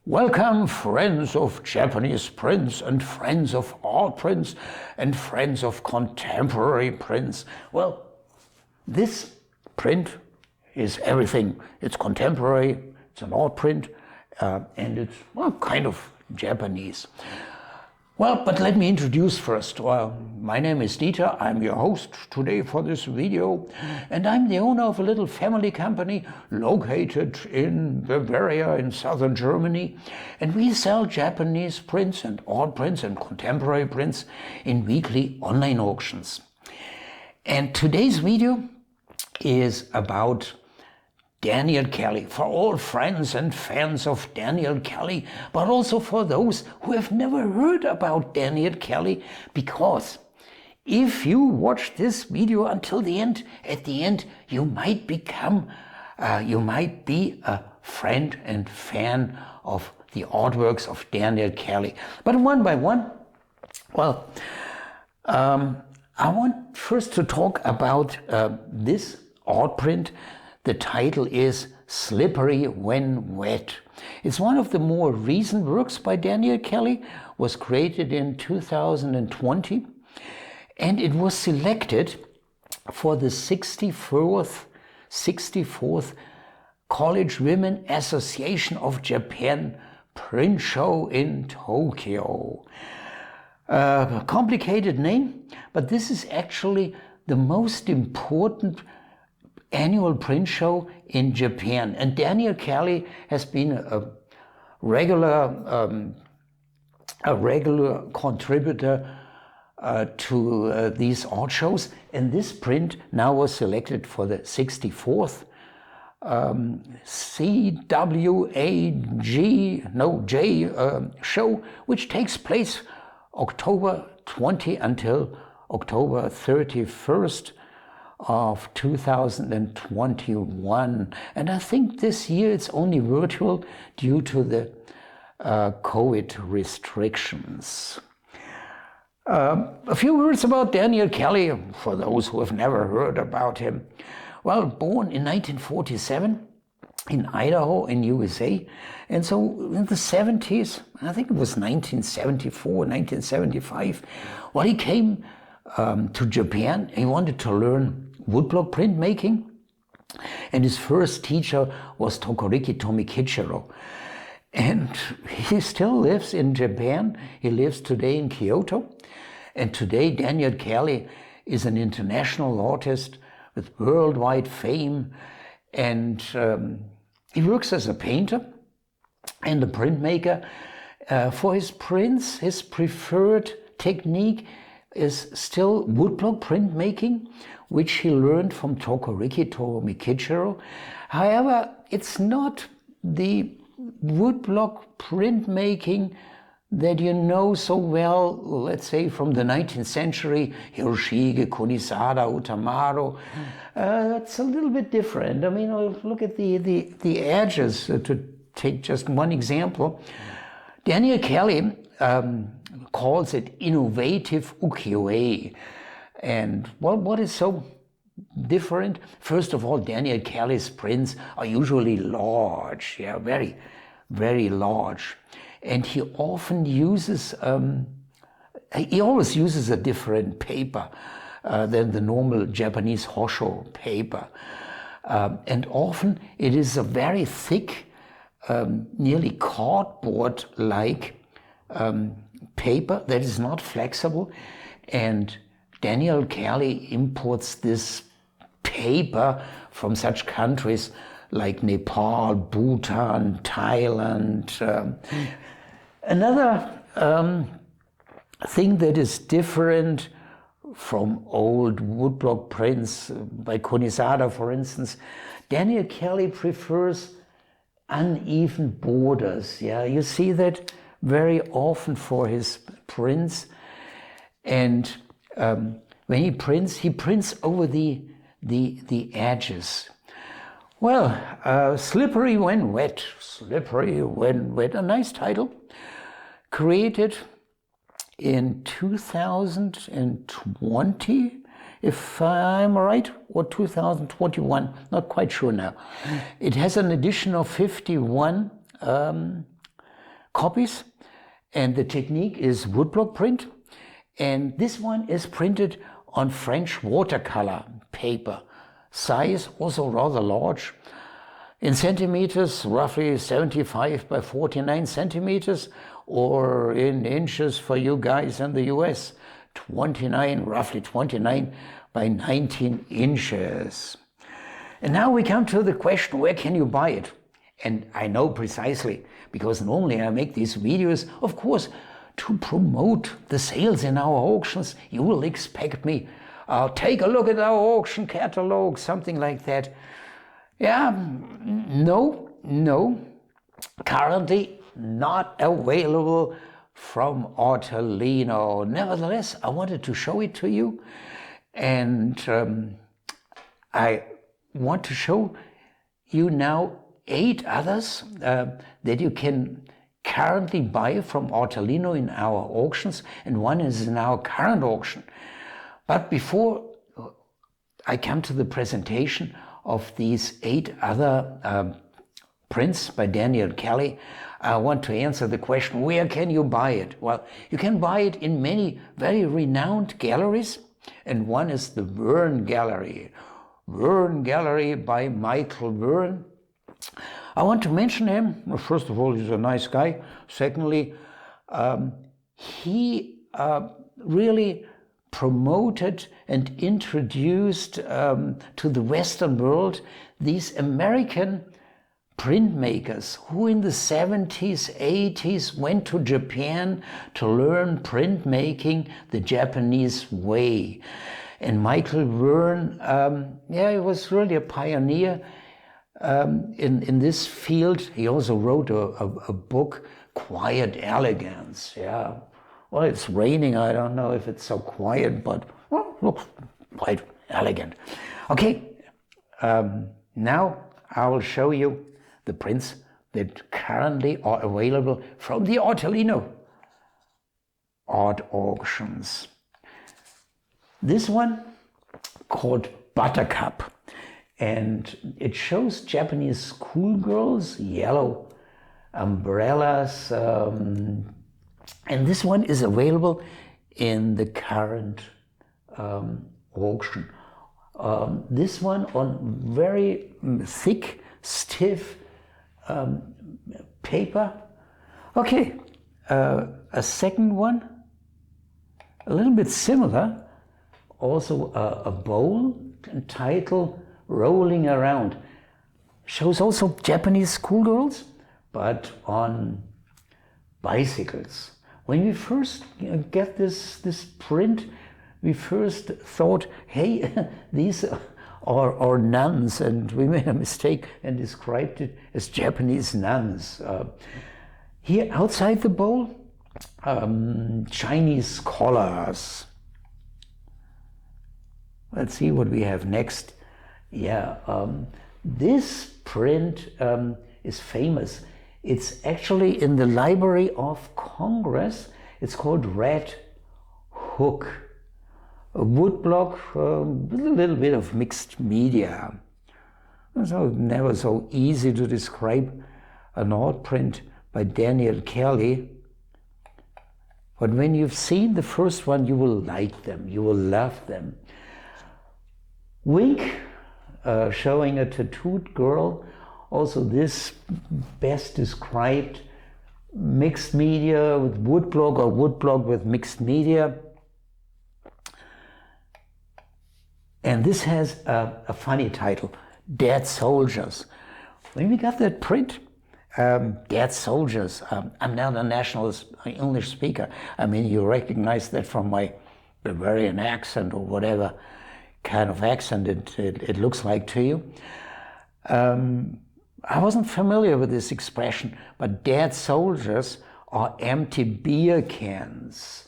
Welcome, friends of Japanese prints and friends of art prints and friends of contemporary prints. Well, this print is everything. It's contemporary, it's an art print, and it's, well, kind of Japanese. Well, but let me introduce first. My name is Dieter. I'm your host today for this video, and I'm the owner of a little family company located in Bavaria in southern Germany, and we sell Japanese prints and art prints and contemporary prints in weekly online auctions. And today's video is about Daniel Kelly, for all friends and fans of Daniel Kelly, but also for those who have never heard about Daniel Kelly, because if you watch this video until the end, at the end you might be a friend and fan of the artworks of Daniel Kelly. But one by one, well, I want first to talk about this art print. The title is Slippery When Wet. It's one of the more recent works by Daniel Kelly, was created in 2020, and it was selected for the 64th College Women Association of Japan print show in Tokyo. A complicated name, but this is actually the most important annual print show in Japan, and Daniel Kelly has been a regular contributor to these art shows, and this print now was selected for the 64th J show, which takes place October 20 until October 31st of 2021, and I think this year it's only virtual due to the COVID restrictions. A few words about Daniel Kelly for those who have never heard about him. Well, born in 1947 in Idaho in USA, and so in the 70s, I think it was 1974, 1975, well, he came to Japan. He wanted to learn woodblock printmaking, and his first teacher was Tokoriki Tomikichiro. And he still lives in Japan. He lives today in Kyoto. And today Daniel Kelly is an international artist with worldwide fame. And he works as a painter and a printmaker. For his prints, his preferred technique is still woodblock printmaking, which he learned from Tokoriki Tomikichiro. However, it's not the woodblock printmaking that you know so well, let's say from the 19th century, Hiroshige, Kunisada, Utamaro. It's a little bit different. I mean, look at the edges, to take just one example. Daniel Kelly calls it innovative ukiyo-e. And well, what is so different? First of all, Daniel Kelly's prints are usually large, very, very large. And he often uses, he always uses a different paper than the normal Japanese hosho paper. And often it is a very thick, nearly cardboard-like paper that is not flexible, and Daniel Kelly imports this paper from such countries like Nepal, Bhutan, Thailand. Another thing that is different from old woodblock prints by Kunisada, for instance, Daniel Kelly prefers uneven borders. Yeah, you see that very often for his prints, and when he prints over the edges. Well, Slippery When Wet, Slippery When Wet, a nice title, created in 2020, if I'm right, or 2021, not quite sure now. It has an edition of 51 copies, and the technique is woodblock print. And this one is printed on French watercolor paper. Size also rather large. In centimeters, roughly 75 by 49 centimeters, or in inches for you guys in the US, roughly 29 by 19 inches. And now we come to the question, where can you buy it? And I know precisely, because normally I make these videos, of course, to promote the sales in our auctions. You will expect me, take a look at our auction catalog, something like that. Yeah, no, currently not available from Artelino. Nevertheless, I wanted to show it to you, and I want to show you now 8 others that you can currently buy from Artelino in our auctions, and one is in our current auction. But before I come to the presentation of these 8 other prints by Daniel Kelly, I want to answer the question, where can you buy it? Well, you can buy it in many very renowned galleries, and one is the Verne Gallery. Verne Gallery by Michael Verne. I want to mention him. Well, first of all, he's a nice guy. Secondly, he really promoted and introduced to the Western world these American printmakers who in the 70s, 80s went to Japan to learn printmaking the Japanese way. And Michael Verne, he was really a pioneer in this field. He also wrote a book, Quiet Elegance. Yeah, well, it's raining. I don't know if it's so quiet, but well, looks quite elegant. Okay, now I will show you the prints that currently are available from the Artelino art auctions. This one called Buttercup, and it shows Japanese schoolgirls, yellow umbrellas, and this one is available in the current auction. This one on very thick, stiff paper. Okay, a second one, a little bit similar, also a bowl entitled Rolling Around. Shows also Japanese schoolgirls, but on bicycles. When we first get this print, we first thought, hey, these are nuns, and we made a mistake and described it as Japanese nuns. Here outside the bowl, Chinese scholars. Let's see what we have next. Yeah, this print is famous. It's actually in the Library of Congress. It's called Red Hook. A woodblock with a little bit of mixed media. So never so easy to describe an art print by Daniel Kelly. But when you've seen the first one, you will like them, you will love them. Wink, showing a tattooed girl. Also this best described mixed media with woodblock or woodblock with mixed media. And this has a funny title, Dead Soldiers. When we got that print, Dead Soldiers, I'm not a national English speaker. I mean, you recognize that from my Bavarian accent or whatever kind of accent it looks like to you. I wasn't familiar with this expression, but dead soldiers are empty beer cans.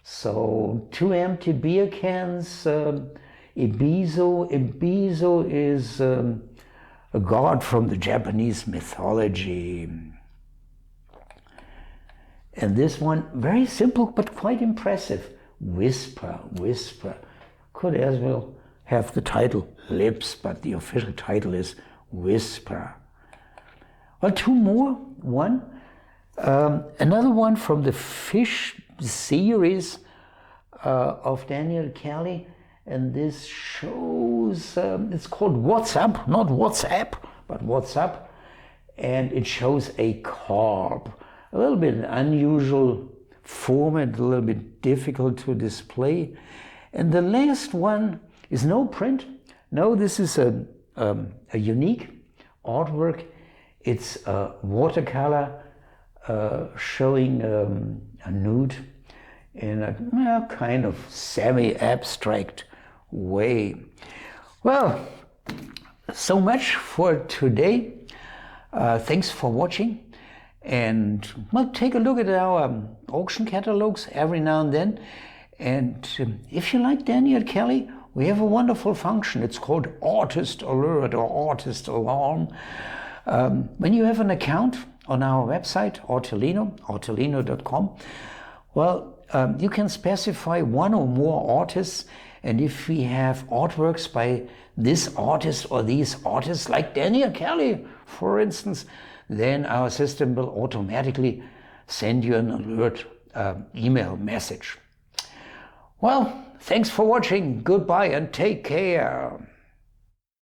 So 2 empty beer cans, Ebizo is a god from the Japanese mythology. And this one, very simple but quite impressive. Whisper. Could as well have the title Lips, but the official title is Whisper. Well, 2 more. One, Another one from the fish series of Daniel Kelly, and this shows, it's called WhatsApp, not WhatsApp, but WhatsApp, and it shows a carp. A little bit unusual format, a little bit difficult to display. And the last one is no print. No, this is a unique artwork. It's a watercolor showing a nude in a kind of semi-abstract way. Well, so much for today. Thanks for watching. And well, take a look at our auction catalogs every now and then. And if you like Daniel Kelly, we have a wonderful function. It's called Artist Alert or Artist Alarm. When you have an account on our website, artelino.com, well, you can specify one or more artists, and if we have artworks by this artist or these artists, like Daniel Kelly, for instance, then our system will automatically send you an alert email message. Well, thanks for watching. Goodbye and take care.